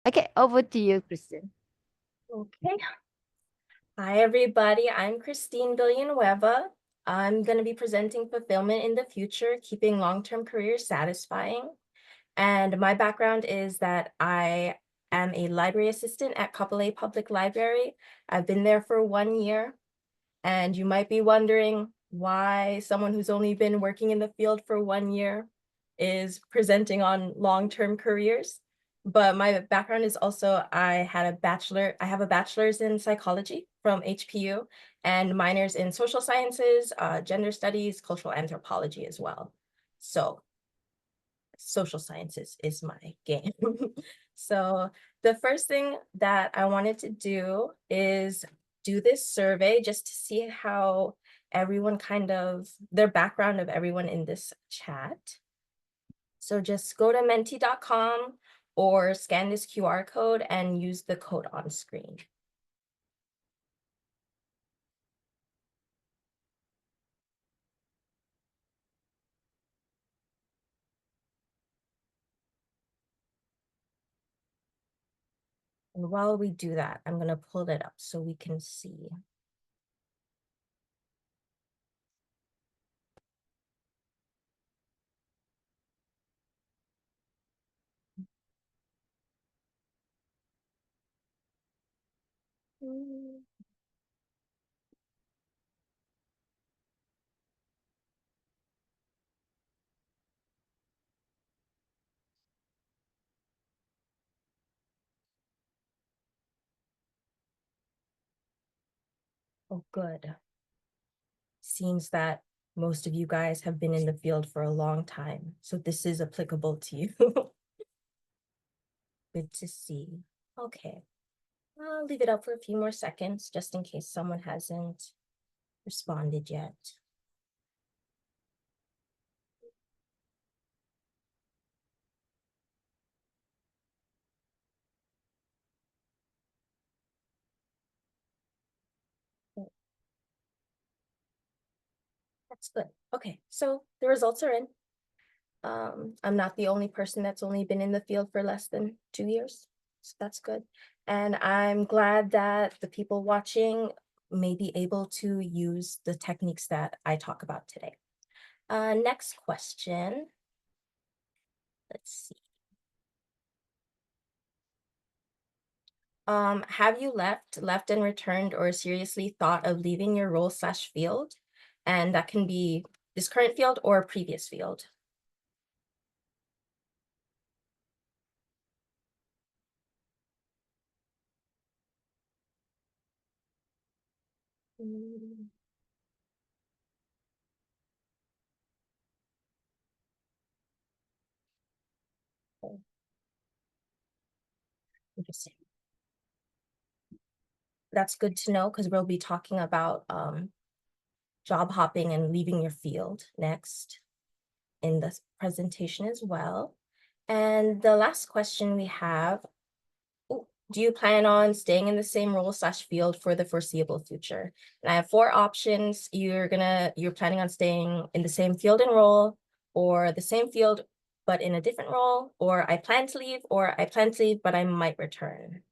Okay, over to you, Kristen. Okay. Hi, everybody. I'm Christine Villanueva. I'm going to be presenting Fulfillment in the Future, Keeping Long-Term Careers Satisfying. And my background is that I am a library assistant at Kapolei Public Library. I've been there for 1 year. And you might be wondering why someone who's only been working in the field for 1 year is presenting on long-term careers. But my background is also I have a bachelor's in psychology from HPU and minors in social sciences, gender studies, cultural anthropology as well. So social sciences is my game. So the first thing that I wanted to do is do this survey just to see how everyone their background of everyone in this chat. So just go to menti.com or scan this QR code and use the code on screen. And while we do that, I'm going to pull it up so we can see. Oh, good. Seems that most of you guys have been in the field for a long time, so this is applicable to you. Good to see. Okay, I'll leave it up for a few more seconds just in case someone hasn't responded yet. That's good. Okay, so the results are in. I'm not the only person that's only been in the field for less than 2 years, so that's good. And I'm glad that the people watching may be able to use the techniques that I talk about today. Next question. Let's see. Have you left and returned, or seriously thought of leaving your role/field? And that can be this current field or previous field. Interesting. That's good to know because we'll be talking about job hopping and leaving your field next in this presentation as well. And the last question we have, do you plan on staying in the same role/field for the foreseeable future? And I have 4 options. You're planning on staying in the same field and role, or the same field but in a different role, or I plan to leave, or I plan to leave but I might return.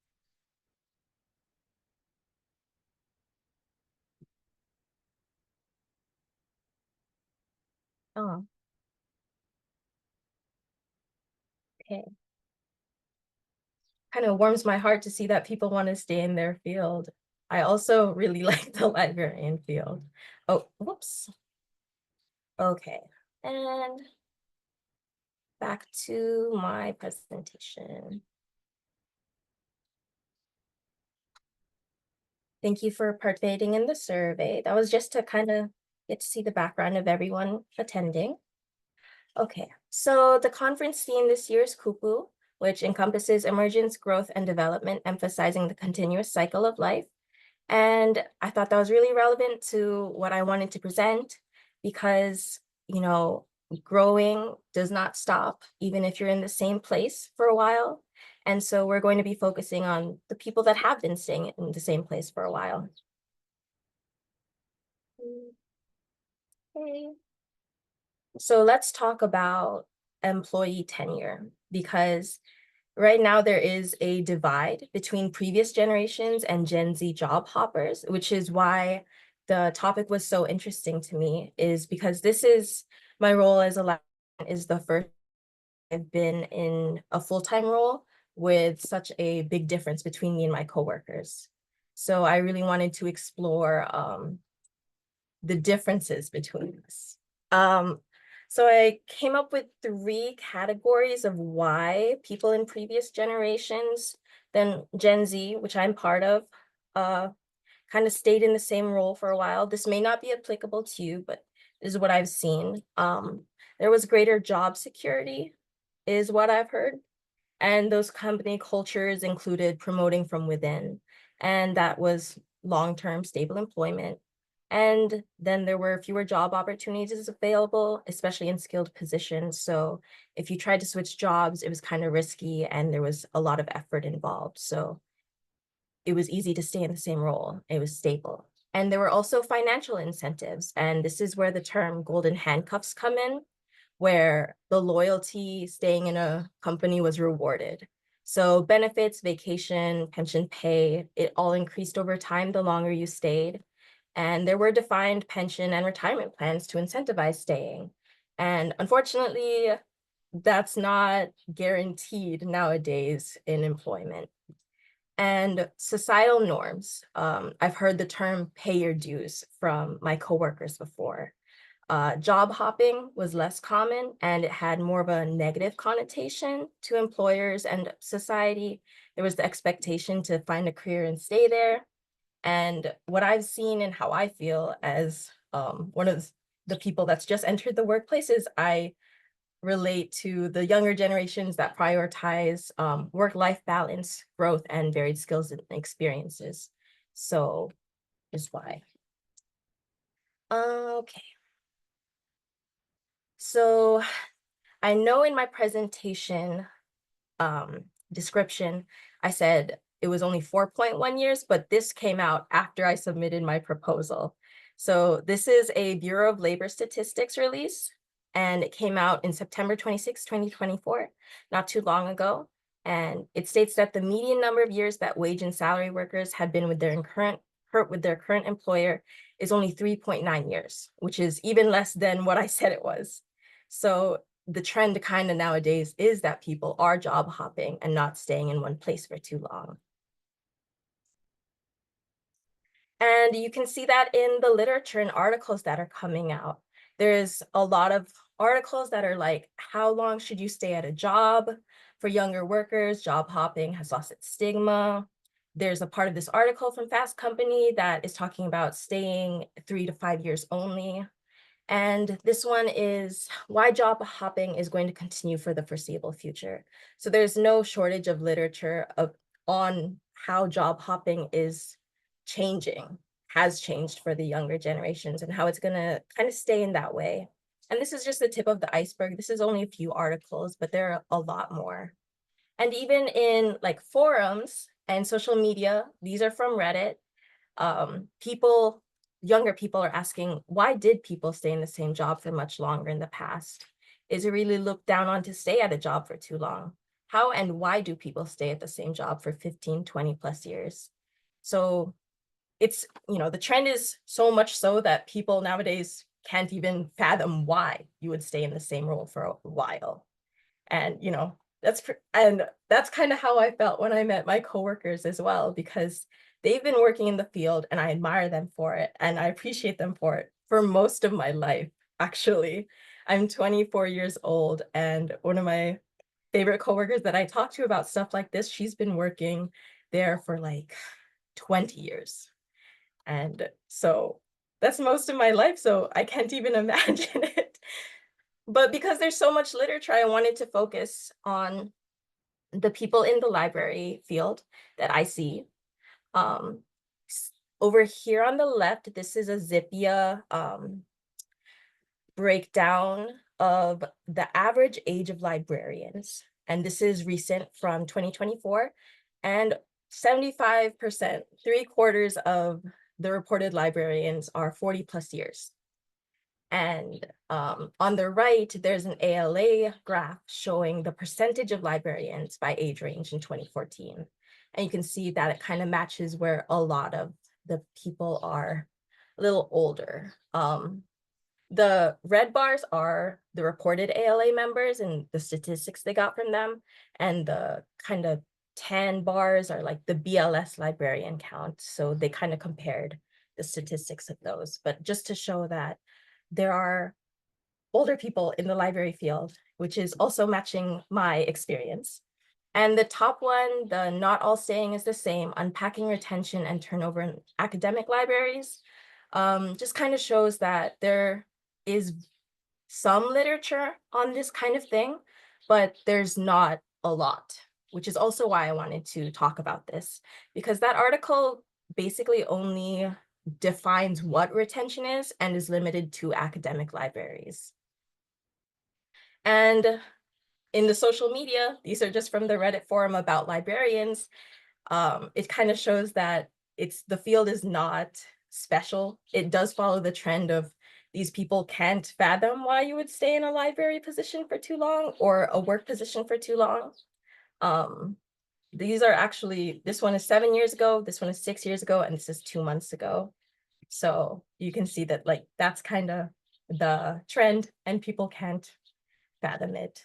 Oh, okay. Kind of warms my heart to see that people want to stay in their field. I also really like the librarian field. Oh, whoops. Okay, and back to my presentation. Thank you for participating in the survey. That was just to kind of get to see the background of everyone attending. Okay, so the conference theme this year is Kupu, which encompasses emergence, growth, and development, emphasizing the continuous cycle of life. And I thought that was really relevant to what I wanted to present because, growing does not stop, even if you're in the same place for a while. And so we're going to be focusing on the people that have been staying in the same place for a while. Okay. So let's talk about employee tenure, because right now there is a divide between previous generations and Gen Z job hoppers, which is why the topic was so interesting to me, is because this is my role as a lab is the first I've been in a full-time role with such a big difference between me and my coworkers. So I really wanted to explore the differences between us. So I came up with 3 categories of why people in previous generations, then Gen Z, which I'm part of, kind of stayed in the same role for a while. This may not be applicable to you, but this is what I've seen. There was greater job security, is what I've heard. And those company cultures included promoting from within, and that was long-term stable employment. And then there were fewer job opportunities available, especially in skilled positions. So if you tried to switch jobs, it was kind of risky and there was a lot of effort involved. So it was easy to stay in the same role. It was stable. And there were also financial incentives. And this is where the term golden handcuffs come in, where the loyalty staying in a company was rewarded. So benefits, vacation, pension pay, it all increased over time the longer you stayed. And there were defined pension and retirement plans to incentivize staying. And unfortunately, that's not guaranteed nowadays in employment. And societal norms. I've heard the term pay your dues from my coworkers before. Job hopping was less common and it had more of a negative connotation to employers and society. There was the expectation to find a career and stay there. And what I've seen and how I feel as one of the people that's just entered the workplace is I relate to the younger generations that prioritize work-life balance, growth, and varied skills and experiences. So is why. Okay. So I know in my presentation description, I said it was only 4.1 years, but this came out after I submitted my proposal. So this is a Bureau of Labor Statistics release, and it came out in September 26, 2024, not too long ago. And it states that the median number of years that wage and salary workers had been with their current employer is only 3.9 years, which is even less than what I said it was. So the trend kind of nowadays is that people are job hopping and not staying in one place for too long. And you can see that in the literature and articles that are coming out. There's a lot of articles that are like, how long should you stay at a job? For younger workers, job hopping has lost its stigma. There's a part of this article from Fast Company that is talking about staying 3 to 5 years only. And this one is why job hopping is going to continue for the foreseeable future. So there's no shortage of literature on how job hopping is changing, has changed for the younger generations and how it's going to kind of stay in that way. And this is just the tip of the iceberg. This is only a few articles, but there are a lot more. And even in like forums and social media, these are from Reddit, younger people are asking, why did people stay in the same job for much longer in the past? Is it really looked down on to stay at a job for too long? How and why do people stay at the same job for 15, 20 plus years? So it's, the trend is so much so that people nowadays can't even fathom why you would stay in the same role for a while. And, that's kind of how I felt when I met my coworkers as well, because they've been working in the field and I admire them for it and I appreciate them for it for most of my life, actually. I'm 24 years old and one of my favorite coworkers that I talk to about stuff like this, she's been working there for like 20 years. And so that's most of my life, so I can't even imagine it. But because there's so much literature, I wanted to focus on the people in the library field that I see. Um, Over here on the left, this is a Zippia breakdown of the average age of librarians. And this is recent from 2024. And 75%, 3/4 of the reported librarians are 40 plus years. And on the right, there's an ALA graph showing the percentage of librarians by age range in 2014. And you can see that it kind of matches where a lot of the people are a little older. The red bars are the reported ALA members and the statistics they got from them. And the kind of tan bars are like the BLS librarian count. So they kind of compared the statistics of those. But just to show that there are older people in the library field, which is also matching my experience. And the top one, the not all staying is the same, unpacking retention and turnover in academic libraries, just kind of shows that there is some literature on this kind of thing, but there's not a lot, which is also why I wanted to talk about this, because that article basically only defines what retention is and is limited to academic libraries. And in the social media, these are just from the Reddit forum about librarians, it kind of shows that the field is not special. It does follow the trend of these people can't fathom why you would stay in a library position for too long or a work position for too long. These are actually, this one is 7 years ago, this one is 6 years ago, and this is 2 months ago. So you can see that like that's kind of the trend and people can't fathom it.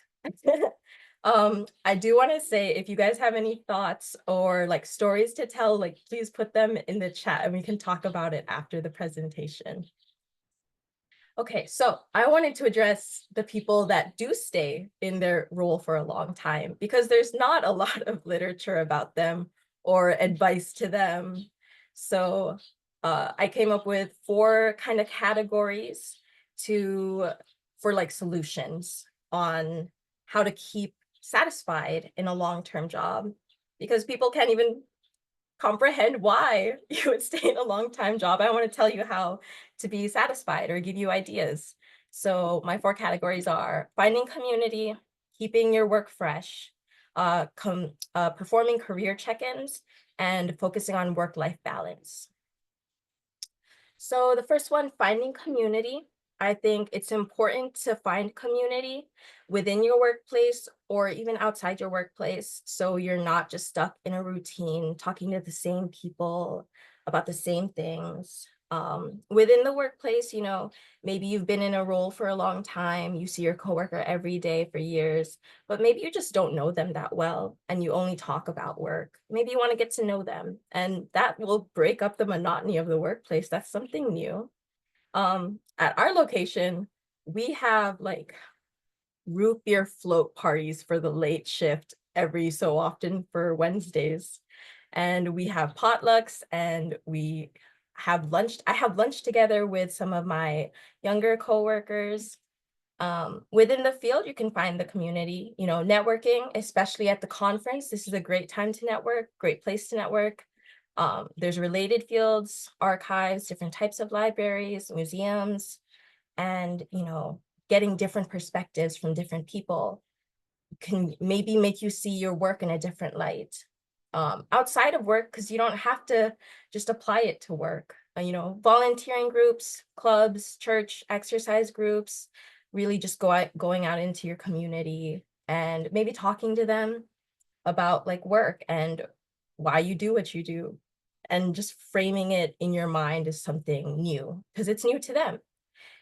I do want to say, if you guys have any thoughts or like stories to tell, like please put them in the chat and we can talk about it after the presentation. Okay, so I wanted to address the people that do stay in their role for a long time because there's not a lot of literature about them or advice to them. So I came up with 4 kind of categories for like solutions on how to keep satisfied in a long-term job, because people can't even comprehend why you would stay in a long-time job. I want to tell you how to be satisfied or give you ideas. So my 4 categories are finding community, keeping your work fresh, performing career check-ins, and focusing on work-life balance. So the first one, finding community. I think it's important to find community within your workplace or even outside your workplace, so you're not just stuck in a routine talking to the same people about the same things. Within the workplace, you know, maybe you've been in a role for a long time, you see your coworker every day for years, but maybe you just don't know them that well and you only talk about work. Maybe you want to get to know them, and that will break up the monotony of the workplace. That's something new. At our location, we have like root beer float parties for the late shift every so often for Wednesdays. And we have potlucks and we have lunch. I have lunch together with some of my younger coworkers. Within the field, you can find the community, you know, networking, especially at the conference. This is a great time to network, great place to network. There's related fields, archives, different types of libraries, museums, and, you know, getting different perspectives from different people can maybe make you see your work in a different light. Outside of work, because you don't have to just apply it to work. You know, volunteering groups, clubs, church exercise groups, really just going out into your community and maybe talking to them about like work and why you do what you do, and just framing it in your mind as something new because it's new to them.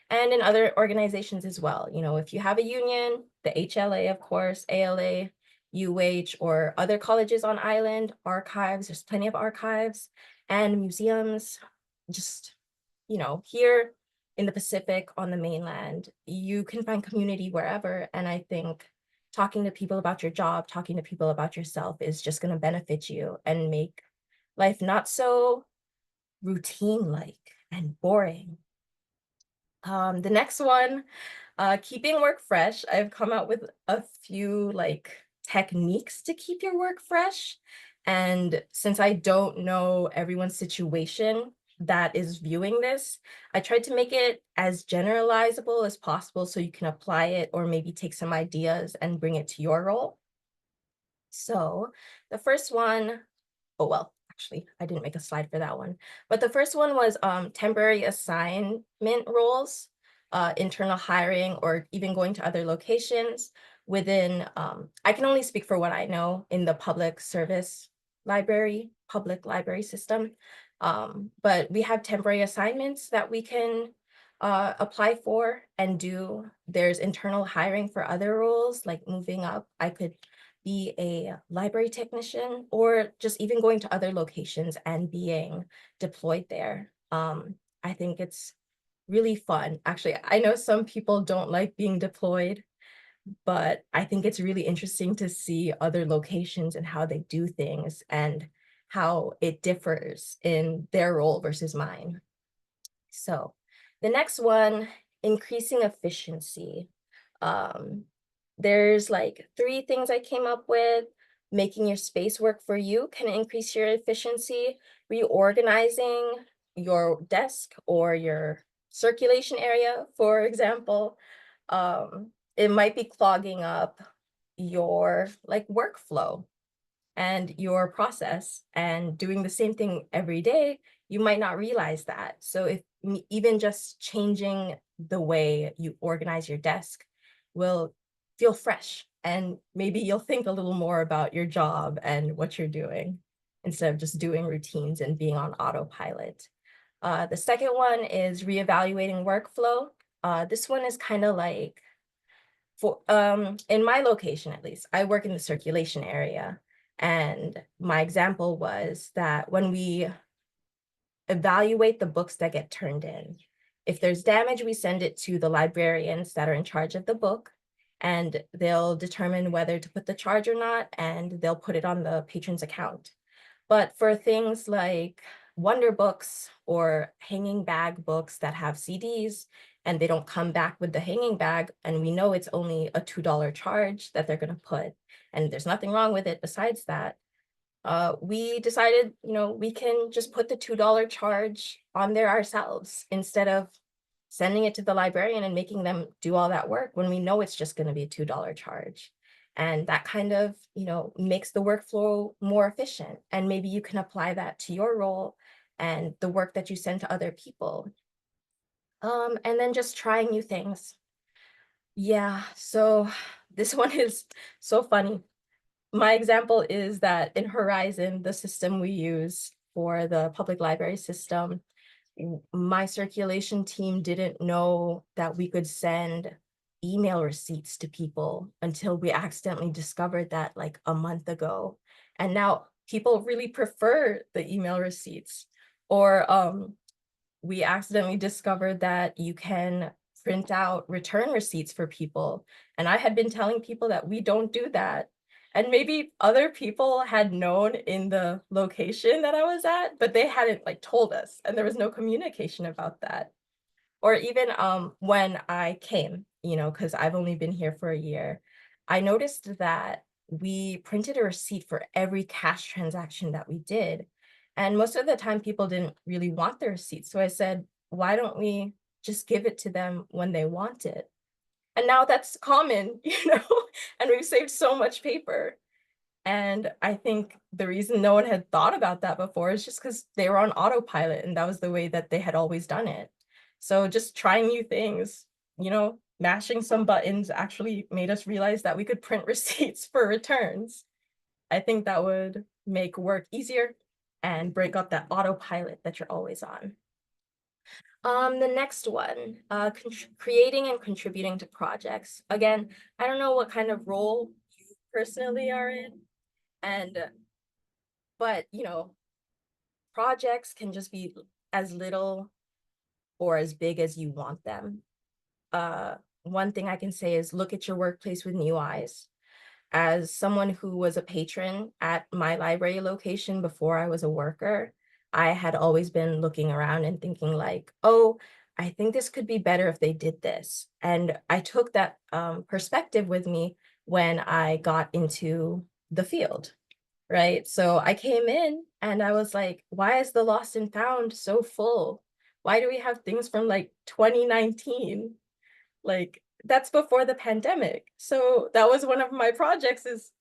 And in other organizations as well, you know, if you have a union, the HLA, of course, ALA, UH, or other colleges on island, archives, there's plenty of archives and museums. Just, you know, here in the Pacific on the mainland, you can find community wherever. And I think talking to people about your job, talking to people about yourself is just going to benefit you and make life not so routine-like and boring. The next one, keeping work fresh. I've come out with a few like techniques to keep your work fresh. And since I don't know everyone's situation that is viewing this, I tried to make it as generalizable as possible so you can apply it or maybe take some ideas and bring it to your role. So the first one, oh, well, actually, I didn't make a slide for that one. But the first one was temporary assignment roles. internal hiring or even going to other locations within, I can only speak for what I know in the public library system. But we have temporary assignments that we can apply for and do. There's internal hiring for other roles, like moving up. I could be a library technician or just even going to other locations and being deployed there. I think it's really fun. Actually, I know some people don't like being deployed, but I think it's really interesting to see other locations and how they do things and how it differs in their role versus mine. So the next one, increasing efficiency. Um, there's like 3 things I came up with. Making your space work for you can increase your efficiency. Reorganizing your desk or your circulation area, for example, it might be clogging up your like workflow and your process, and doing the same thing every day, you might not realize that. So if even just changing the way you organize your desk will feel fresh, and maybe you'll think a little more about your job and what you're doing instead of just doing routines and being on autopilot. The second one is reevaluating workflow. This one is kind of like, for in my location at least, I work in the circulation area. And my example was that when we evaluate the books that get turned in, if there's damage, we send it to the librarians that are in charge of the book, and they'll determine whether to put the charge or not, and they'll put it on the patron's account. But for things like wonder books or hanging bag books that have CDs and they don't come back with the hanging bag, and we know it's only a $2 charge that they're going to put, and there's nothing wrong with it besides that, we decided, we can just put the $2 charge on there ourselves instead of sending it to the librarian and making them do all that work when we know it's just going to be a $2 charge. And that kind of, makes the workflow more efficient. And maybe you can apply that to your role and the work that you send to other people. And then just trying new things. Yeah, so this one is so funny. My example is that in Horizon, the system we use for the public library system, my circulation team didn't know that we could send email receipts to people until we accidentally discovered that like a month ago. And now people really prefer the email receipts. Or we accidentally discovered that you can print out return receipts for people. And I had been telling people that we don't do that. And maybe other people had known in the location that I was at, but they hadn't like told us, and there was no communication about that. Or even when I came, because I've only been here for a year, I noticed that we printed a receipt for every cash transaction that we did. And most of the time people didn't really want the receipt. So I said, why don't we just give it to them when they want it? And now that's common, and we've saved so much paper. And I think the reason no one had thought about that before is just because they were on autopilot and that was the way that they had always done it. So just trying new things, mashing some buttons actually made us realize that we could print receipts for returns. I think that would make work easier and break up that autopilot that you're always on. The next one, creating and contributing to projects. Again, I don't know what kind of role you personally are in, but projects can just be as little or as big as you want them. One thing I can say is look at your workplace with new eyes. As someone who was a patron at my library location before I was a worker, I had always been looking around and thinking like, oh, I think this could be better if they did this. And I took that perspective with me when I got into the field, right? So I came in and I was like, why is the lost and found so full? Why do we have things from like 2019? Like that's before the pandemic. So that was one of my projects is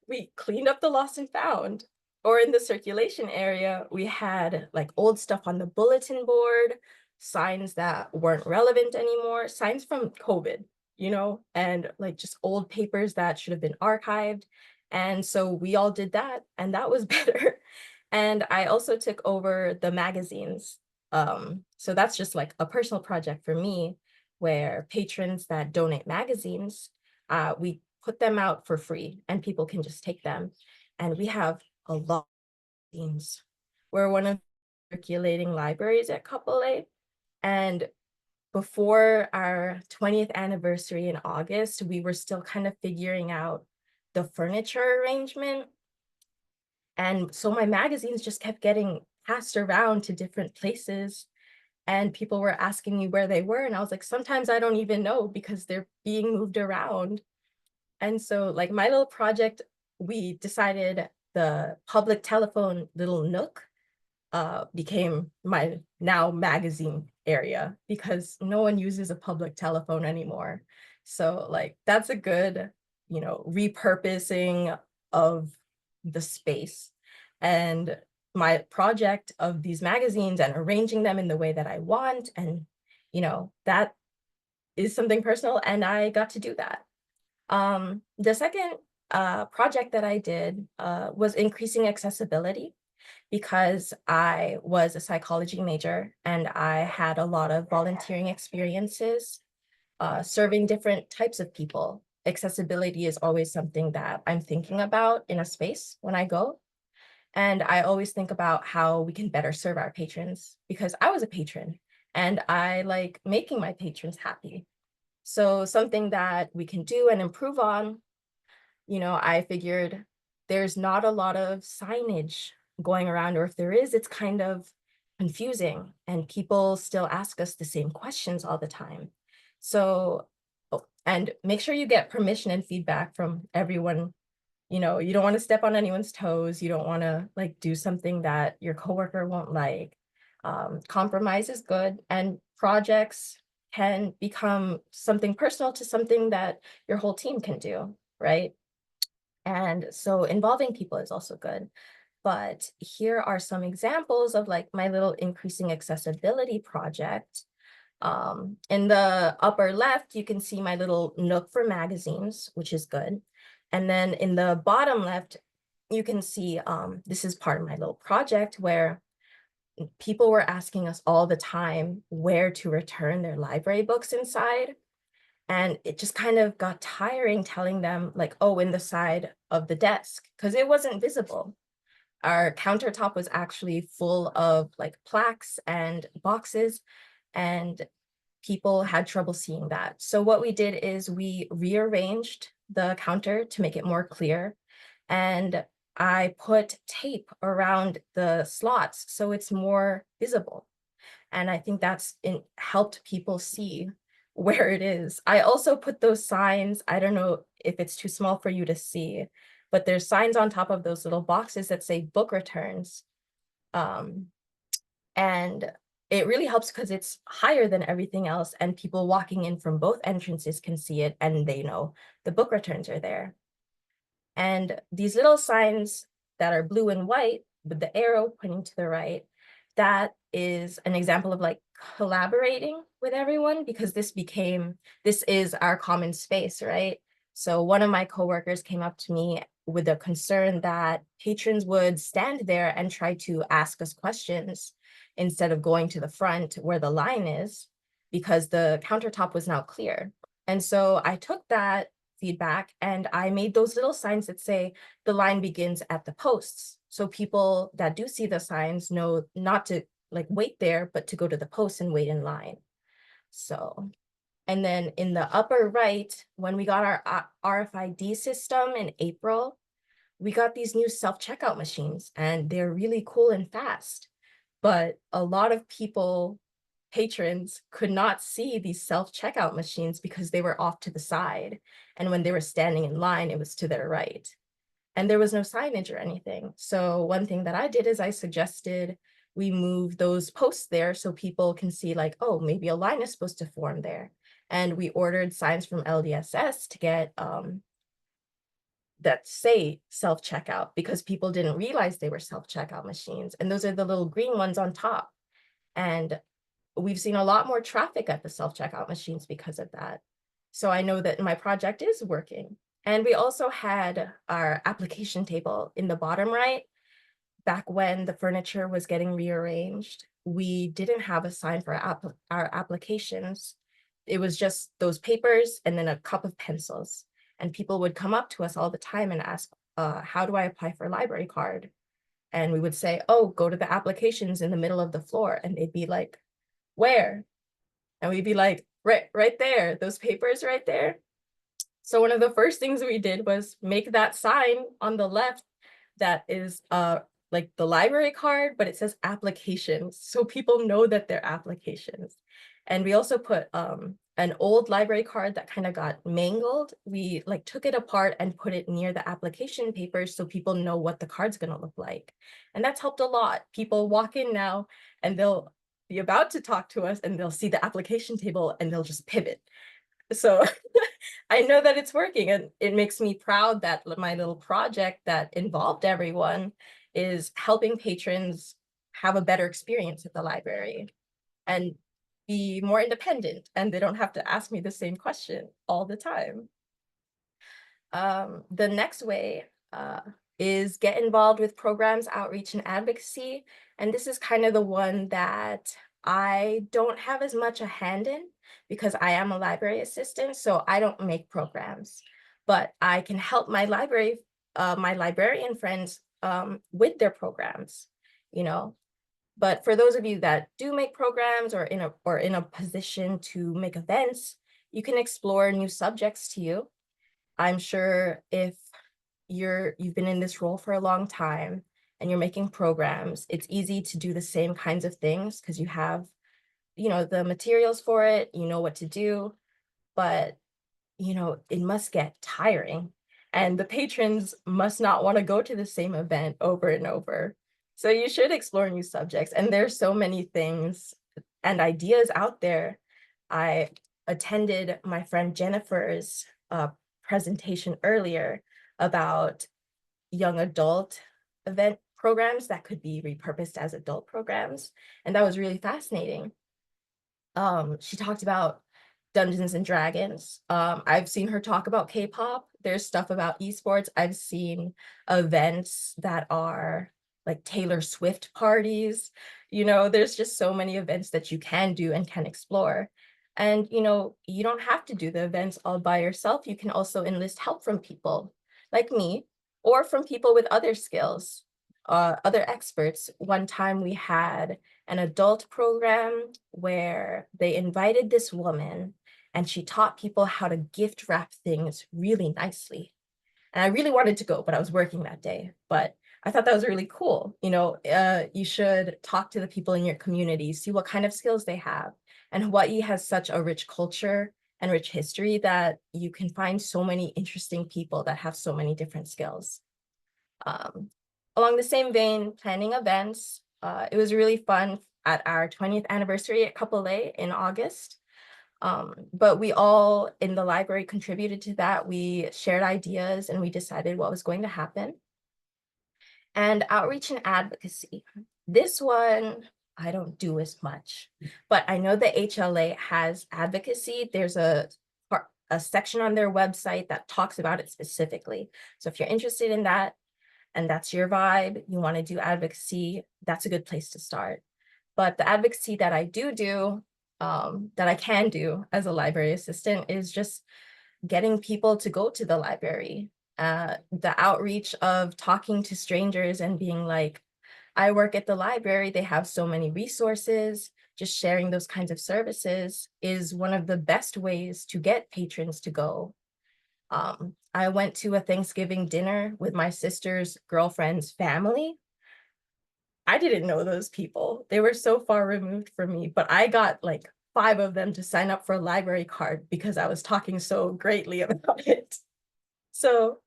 we cleaned up the lost and found. Or in the circulation area, we had like old stuff on the bulletin board. signs that weren't relevant anymore, signs from COVID, and like just old papers that should have been archived. And so we all did that, and that was better. And I also took over the magazines. So that's just like a personal project for me, where patrons that donate magazines, we put them out for free and people can just take them. And we have a lot of magazines. We're one of the circulating libraries at Couple A. And before our 20th anniversary in August, we were still kind of figuring out the furniture arrangement. And so my magazines just kept getting passed around to different places. And people were asking me where they were. And I was like, sometimes I don't even know because they're being moved around. And so, like, my little project, we decided the public telephone little nook became my now magazine area because no one uses a public telephone anymore. So like that's a good, repurposing of the space. And my project of these magazines and arranging them in the way that I want, and that is something personal, and I got to do that. The second project that I did was increasing accessibility, because I was a psychology major and I had a lot of volunteering experiences serving different types of people. Accessibility is always something that I'm thinking about in a space when I go. And I always think about how we can better serve our patrons, because I was a patron and I like making my patrons happy. So something that we can do and improve on, I figured there's not a lot of signage going around, or if there is, it's kind of confusing and people still ask us the same questions all the time. So, oh, and make sure you get permission and feedback from everyone. You don't want to step on anyone's toes. You don't want to like do something that your coworker won't like. Compromise is good, and projects can become something personal to something that your whole team can do, right? And so involving people is also good. But here are some examples of like my little increasing accessibility project. In the upper left, you can see my little nook for magazines, which is good. And then in the bottom left, you can see this is part of my little project where people were asking us all the time where to return their library books inside. And it just kind of got tiring telling them like, oh, in the side of the desk, because it wasn't visible. Our countertop was actually full of like plaques and boxes, and people had trouble seeing that. So what we did is we rearranged the counter to make it more clear. And I put tape around the slots so it's more visible. And I think that's helped people see where it is. I also put those signs, I don't know if it's too small for you to see, but there's signs on top of those little boxes that say book returns. Um, and it really helps because it's higher than everything else, and people walking in from both entrances can see it and they know the book returns are there. And these little signs that are blue and white with the arrow pointing to the right, that is an example of like collaborating with everyone, because this is our common space, right? So one of my coworkers came up to me with a concern that patrons would stand there and try to ask us questions instead of going to the front where the line is, because the countertop was now clear. And so I took that feedback and I made those little signs that say the line begins at the posts. So people that do see the signs know not to like wait there, but to go to the post and wait in line. So, and then in the upper right, when we got our RFID system in April, we got these new self-checkout machines and they're really cool and fast. But a lot of patrons could not see these self-checkout machines because they were off to the side. And when they were standing in line, it was to their right. And there was no signage or anything. So one thing that I did is I suggested we move those posts there so people can see like, oh, maybe a line is supposed to form there. And we ordered signs from LDSS to get that say self-checkout, because people didn't realize they were self-checkout machines. And those are the little green ones on top. And we've seen a lot more traffic at the self-checkout machines because of that. So I know that my project is working. And we also had our application table in the bottom right. Back when the furniture was getting rearranged, we didn't have a sign for our applications. It was just those papers and then a cup of pencils. And people would come up to us all the time and ask, how do I apply for a library card? And we would say, oh, go to the applications in the middle of the floor. And they'd be like, where? And we'd be like, right there, those papers right there. So one of the first things we did was make that sign on the left that is like the library card, but it says applications. So people know that they're applications. And we also put an old library card that kind of got mangled. We like took it apart and put it near the application papers so people know what the card's gonna look like. And that's helped a lot. People walk in now and they'll be about to talk to us and they'll see the application table and they'll just pivot. So I know that it's working, and it makes me proud that my little project that involved everyone is helping patrons have a better experience at the library and be more independent, and they don't have to ask me the same question all the time. The next way is get involved with programs, outreach, and advocacy. And this is kind of the one that I don't have as much a hand in because I am a library assistant, so I don't make programs. But I can help my librarian friends with their programs, you know. But for those of you that do make programs or in a position to make events, you can explore new subjects to you. I'm sure if you've been in this role for a long time and you're making programs, it's easy to do the same kinds of things because you have, the materials for it, you know what to do, but it must get tiring. And the patrons must not want to go to the same event over and over. So you should explore new subjects. And there's so many things and ideas out there. I attended my friend Jennifer's presentation earlier about young adult event programs that could be repurposed as adult programs. And that was really fascinating. She talked about Dungeons and Dragons. I've seen her talk about K-pop. There's stuff about esports. I've seen events that are like Taylor Swift parties. There's just so many events that you can do and can explore. And, you don't have to do the events all by yourself. You can also enlist help from people like me or from people with other skills, other experts. One time we had an adult program where they invited this woman and she taught people how to gift wrap things really nicely. And I really wanted to go, but I was working that day. But I thought that was really cool. You should talk to the people in your community, see what kind of skills they have. And Hawaii has such a rich culture and rich history that you can find so many interesting people that have so many different skills. Along the same vein, planning events. It was really fun at our 20th anniversary at Couple A in August. But we all in the library contributed to that. We shared ideas and we decided what was going to happen. And outreach and advocacy. This one, I don't do as much, but I know the HLA has advocacy. There's a section on their website that talks about it specifically. So if you're interested in that, and that's your vibe, you want to do advocacy, that's a good place to start. But the advocacy that I do, that I can do as a library assistant is just getting people to go to the library. The outreach of talking to strangers and being like, I work at the library, they have so many resources. Just sharing those kinds of services is one of the best ways to get patrons to go. I went to a Thanksgiving dinner with my sister's girlfriend's family. I didn't know those people. They were so far removed from me, but I got like 5 of them to sign up for a library card because I was talking so greatly about it. So,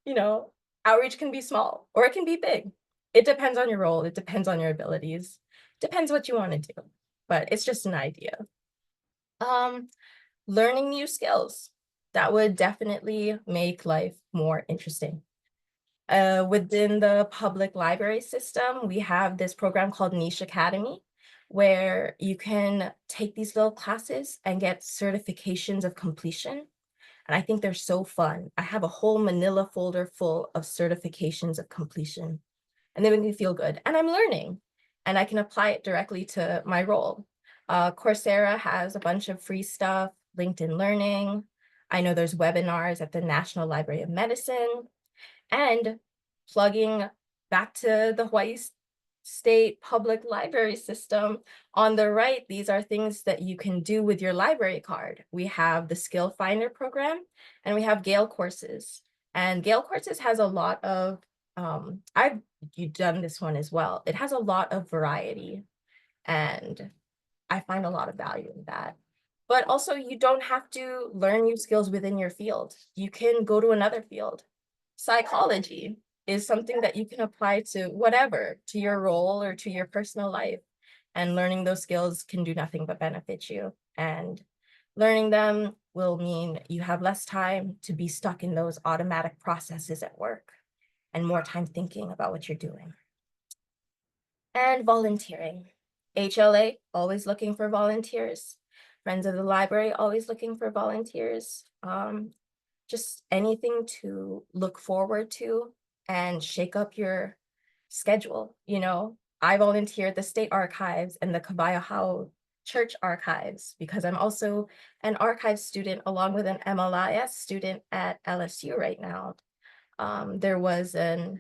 outreach can be small or it can be big. It depends on your role. It depends on your abilities. Depends what you want to do, but it's just an idea. Learning new skills. That would definitely make life more interesting. Within the public library system, we have this program called Niche Academy, where you can take these little classes and get certifications of completion. And I think they're so fun. I have a whole manila folder full of certifications of completion, and they make me feel good. And I'm learning, and I can apply it directly to my role. Coursera has a bunch of free stuff, LinkedIn Learning. I know there's webinars at the National Library of Medicine, and plugging back to the Hawaii State Public Library System. On the right, these are things that you can do with your library card. We have the Skill Finder program, and we have Gale courses. And Gale courses has a lot of, you've done this one as well. It has a lot of variety, and I find a lot of value in that. But also, you don't have to learn new skills within your field. You can go to another field. Psychology is something that you can apply to whatever, to your role or to your personal life. And learning those skills can do nothing but benefit you. And learning them will mean you have less time to be stuck in those automatic processes at work and more time thinking about what you're doing. And volunteering. HLA, always looking for volunteers. Friends of the Library, always looking for volunteers. Just anything to look forward to and shake up your schedule. I volunteer at the State Archives and the Kabayahao Church Archives because I'm also an archive student along with an MLIS student at LSU right now. There was a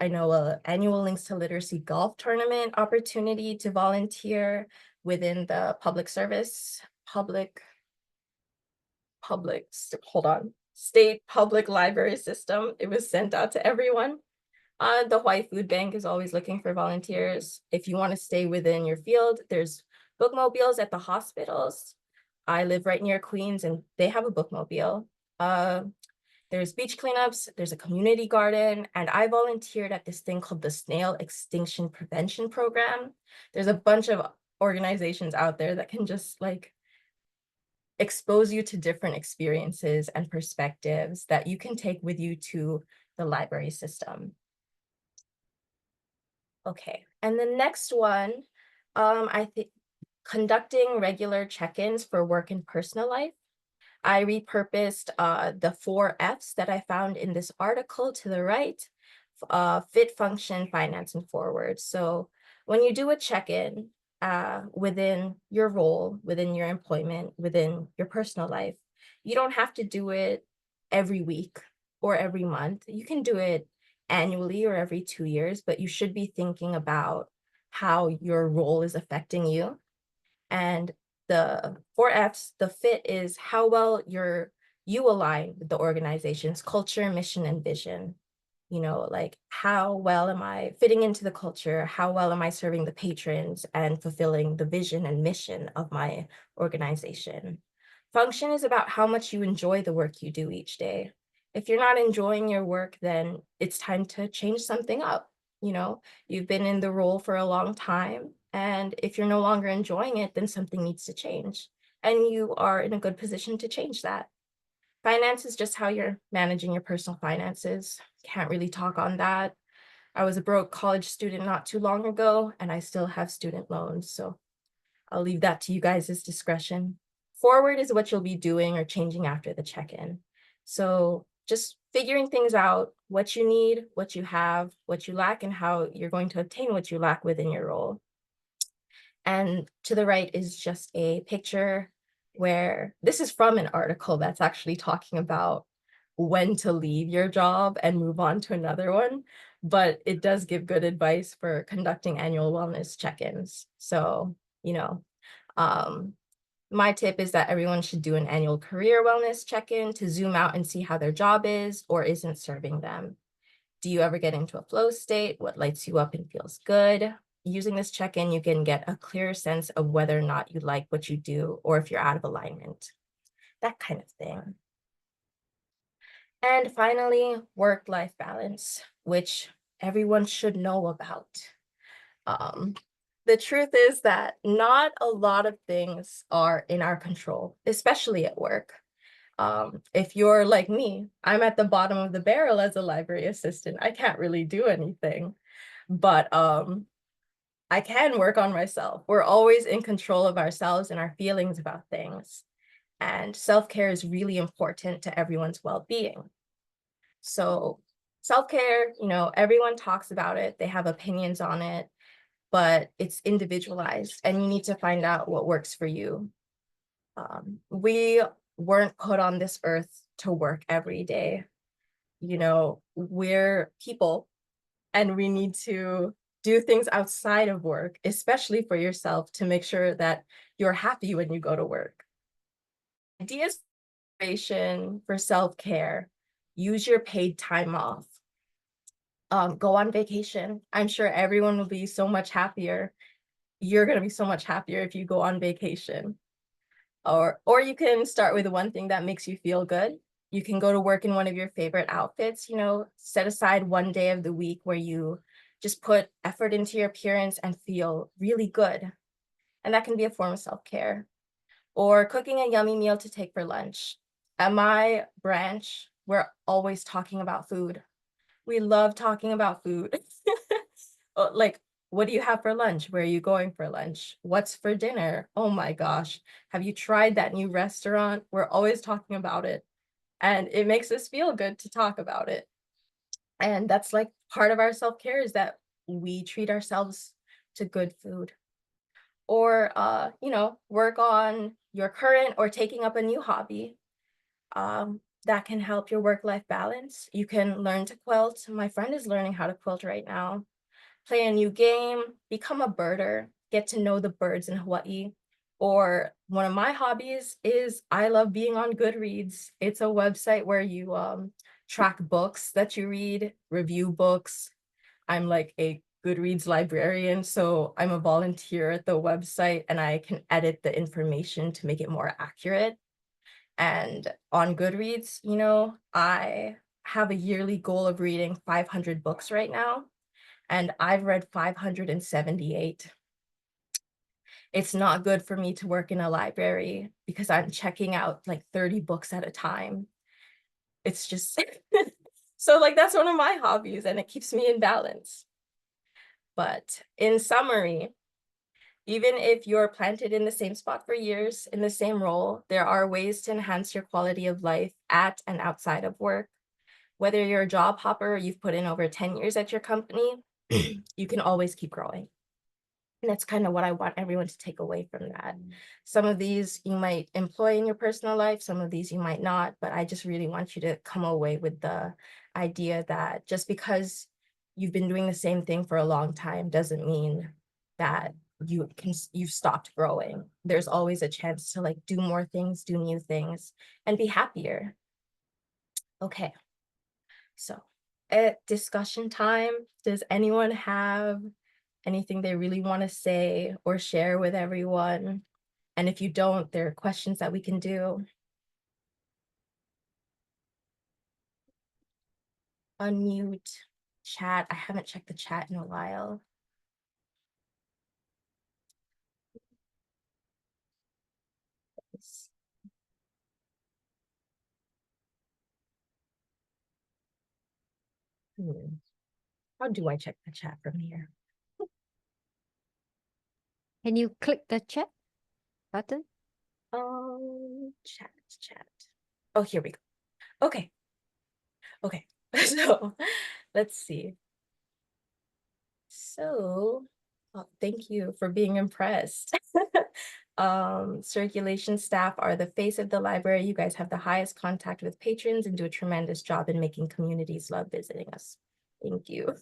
annual Links to Literacy golf tournament opportunity to volunteer within the state public library system. It was sent out to everyone. The Hawaii Food Bank is always looking for volunteers. If you want to stay within your field, there's bookmobiles at the hospitals. I live right near Queens and they have a bookmobile. There's beach cleanups, there's a community garden, and I volunteered at this thing called the Snail Extinction Prevention Program. There's a bunch of organizations out there that can just expose you to different experiences and perspectives that you can take with you to the library system. Okay, and the next one, I think conducting regular check-ins for work and personal life. I repurposed the 4 Fs that I found in this article to the right, fit, function, finance, and forward. So when you do a check-in within your role, within your employment, within your personal life, you don't have to do it every week or every month. You can do it annually or every 2 years, but you should be thinking about how your role is affecting you. And the 4 Fs, the fit is how well you align with the organization's culture, mission, and vision. Like how well am I fitting into the culture? How well am I serving the patrons and fulfilling the vision and mission of my organization? Function is about how much you enjoy the work you do each day. If you're not enjoying your work, then it's time to change something up. You've been in the role for a long time, and if you're no longer enjoying it, then something needs to change. And you are in a good position to change that. Finance is just how you're managing your personal finances. Can't really talk on that. I was a broke college student not too long ago, and I still have student loans. So I'll leave that to you guys' discretion. Forward is what you'll be doing or changing after the check-in. So just figuring things out, what you need, what you have, what you lack, and how you're going to obtain what you lack within your role. And to the right is just a picture where this is from an article that's actually talking about when to leave your job and move on to another one. But it does give good advice for conducting annual wellness check-ins. So, my tip is that everyone should do an annual career wellness check-in to zoom out and see how their job is or isn't serving them. Do you ever get into a flow state? What lights you up and feels good? Using this check-in, you can get a clear sense of whether or not you like what you do or if you're out of alignment, that kind of thing. And finally, work-life balance, which everyone should know about. The truth is that not a lot of things are in our control, especially at work. If you're like me, I'm at the bottom of the barrel as a library assistant. I can't really do anything. But I can work on myself. We're always in control of ourselves and our feelings about things. And self-care is really important to everyone's well-being. So self-care, everyone talks about it. They have opinions on it, but it's individualized and you need to find out what works for you. We weren't put on this earth to work every day. We're people and we need to do things outside of work, especially for yourself, to make sure that you're happy when you go to work. Ideas for self-care: use your paid time off. Go on vacation. I'm sure everyone will be so much happier. You're going to be so much happier if you go on vacation. Or you can start with one thing that makes you feel good. You can go to work in one of your favorite outfits, set aside one day of the week where you just put effort into your appearance and feel really good. And that can be a form of self-care. Or cooking a yummy meal to take for lunch. At my branch, we're always talking about food. We love talking about food. Like, what do you have for lunch? Where are you going for lunch? What's for dinner? Oh my gosh. Have you tried that new restaurant? We're always talking about it. And it makes us feel good to talk about it. And that's like part of our self-care, is that we treat ourselves to good food. Or, work on your current or taking up a new hobby. That can help your work-life balance. You can learn to quilt. My friend is learning how to quilt right now. Play a new game, become a birder, get to know the birds in Hawaii. Or one of my hobbies is I love being on Goodreads. It's a website where you track books that you read, review books. I'm like a Goodreads librarian, so I'm a volunteer at the website and I can edit the information to make it more accurate. And on Goodreads, I have a yearly goal of reading 500 books right now, and I've read 578. It's not good for me to work in a library because I'm checking out like 30 books at a time. It's just, so like that's one of my hobbies and it keeps me in balance. But in summary, even if you're planted in the same spot for years, in the same role, there are ways to enhance your quality of life at and outside of work. Whether you're a job hopper or you've put in over 10 years at your company, you can always keep growing. And that's kind of what I want everyone to take away from that. Some of these you might employ in your personal life, some of these you might not, but I just really want you to come away with the idea that just because you've been doing the same thing for a long time doesn't mean that you've stopped growing. There's always a chance to like do more things, do new things, and be happier. Okay, so at discussion time, does anyone have anything they really want to say or share with everyone? And if you don't, there are questions that we can do. Unmute chat. I haven't checked the chat in a while. How do I check the chat from here? Can you click the chat button? Chat. Oh, here we go. Okay. So let's see. So, thank you for being impressed. Circulation staff are the face of the library. You guys have the highest contact with patrons and do a tremendous job in making communities love visiting us. Thank you.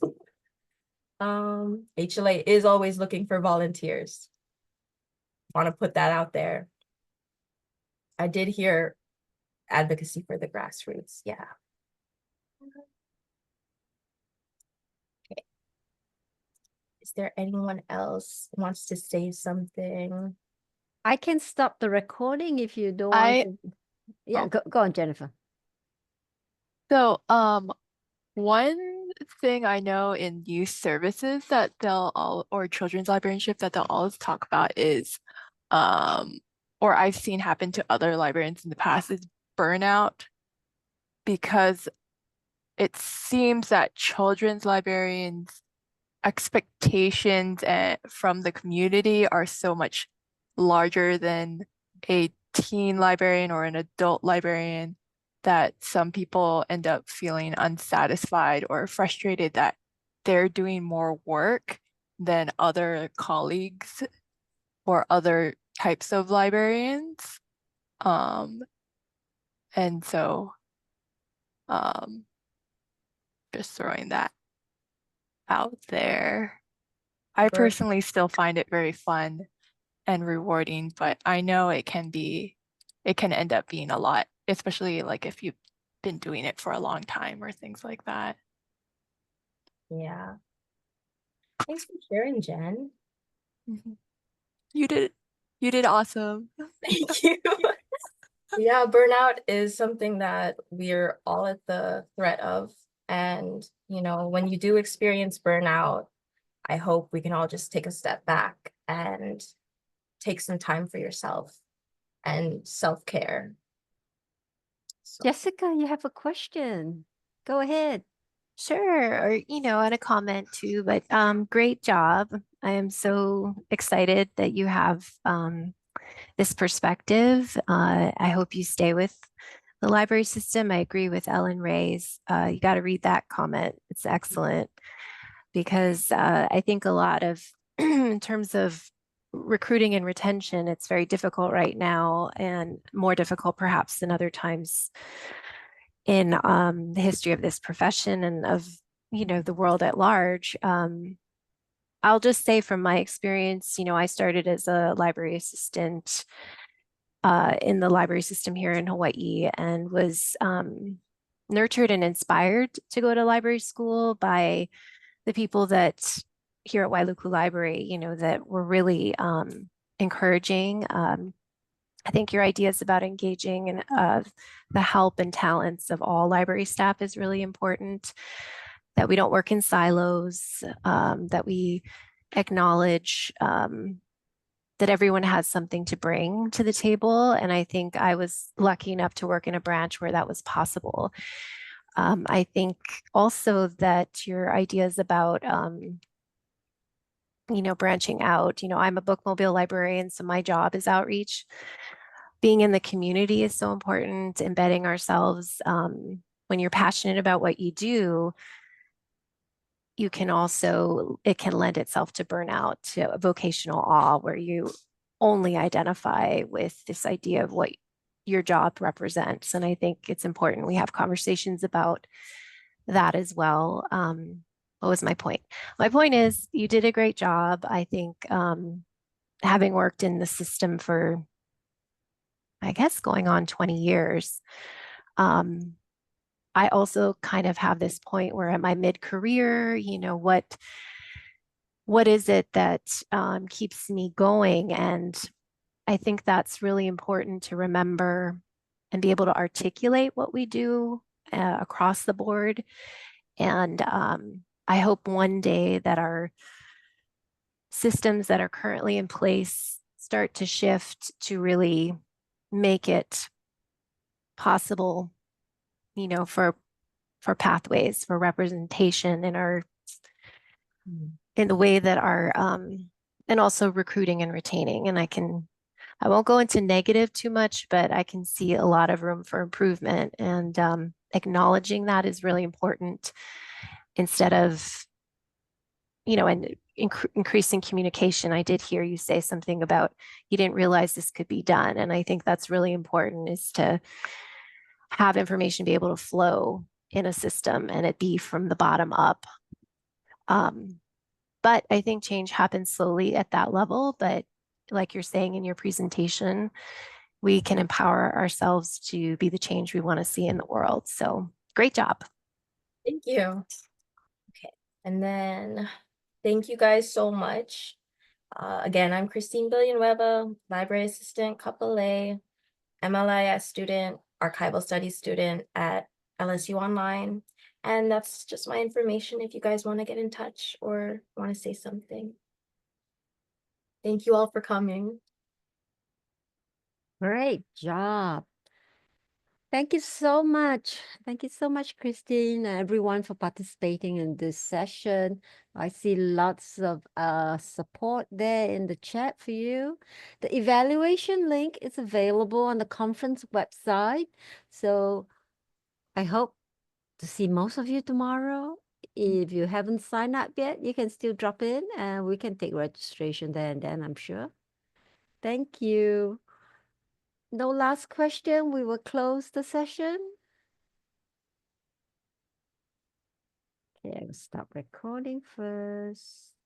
HLA is always looking for volunteers. Want to put that out there. I did hear advocacy for the grassroots. Yeah. Okay. Is there anyone else who wants to say something? I can stop the recording if you don't I want to. Yeah, oh. go on, Jennifer. So one thing I know in youth services that they'll all or children's librarianship that they'll always talk about is or I've seen happen to other librarians in the past is burnout, because it seems that children's librarians, expectations from the community are so much larger than a teen librarian or an adult librarian that some people end up feeling unsatisfied or frustrated that they're doing more work than other colleagues or other types of librarians. And so just throwing that out there. I Sure. personally still find it very fun and rewarding, but I know it can end up being a lot, especially like if you've been doing it for a long time or things like that. Yeah. Thanks for sharing, Jen. Mhm. You did awesome. Thank you. Yeah, burnout is something that we're all at the threat of. And, you know, when you do experience burnout, I hope we can all just take a step back and take some time for yourself and self-care. So, Jessica, you have a question. Go ahead. Sure, or and a comment too, but great job. I am so excited that you have this perspective. I hope you stay with the library system. I agree with Ellen Ray's. You got to read that comment. It's excellent because I think a lot of, in terms of recruiting and retention, it's very difficult right now and more difficult perhaps than other times in the history of this profession and of the world at large. I'll just say from my experience, I started as a library assistant in the library system here in Hawaii and was nurtured and inspired to go to library school by the people that here at Wailuku Library, that were really encouraging. I think your ideas about engaging and the help and talents of all library staff is really important, that we don't work in silos, that we acknowledge that everyone has something to bring to the table. And I think I was lucky enough to work in a branch where that was possible. I think also that your ideas about branching out, I'm a bookmobile librarian, so my job is outreach. Being in the community is so important, embedding ourselves. When you're passionate about what you do, it can lend itself to burnout, to vocational awe, where you only identify with this idea of what your job represents. And I think it's important we have conversations about that as well. What was my point? My point is you did a great job. I think having worked in the system for, I guess, going on 20 years, I also kind of have this point where at my mid-career, what is it that keeps me going? And I think that's really important to remember and be able to articulate what we do across the board. And I hope one day that our systems that are currently in place start to shift to really make it possible, for pathways, for representation in the way that our and also recruiting and retaining. And I won't go into negative too much, but I can see a lot of room for improvement, and acknowledging that is really important instead of, and increasing communication. I did hear you say something about you didn't realize this could be done. And I think that's really important, is to have information be able to flow in a system and it be from the bottom up. But I think change happens slowly at that level. But like you're saying in your presentation, we can empower ourselves to be the change we want to see in the world. So great job. thank you. Okay, and then thank you guys so much. Again, I'm Christine Villanueva, library assistant, couple A, MLIS student, archival studies student at LSU Online. And that's just my information if you guys want to get in touch or want to say something. Thank you all for coming. Great job. Thank you so much. Thank you so much, Christine, and everyone for participating in this session. I see lots of support there in the chat for you. The evaluation link is available on the conference website. So I hope to see most of you tomorrow. If you haven't signed up yet, you can still drop in and we can take registration there and then, I'm sure. Thank you. No last question. We will close the session. Okay, I will stop recording first.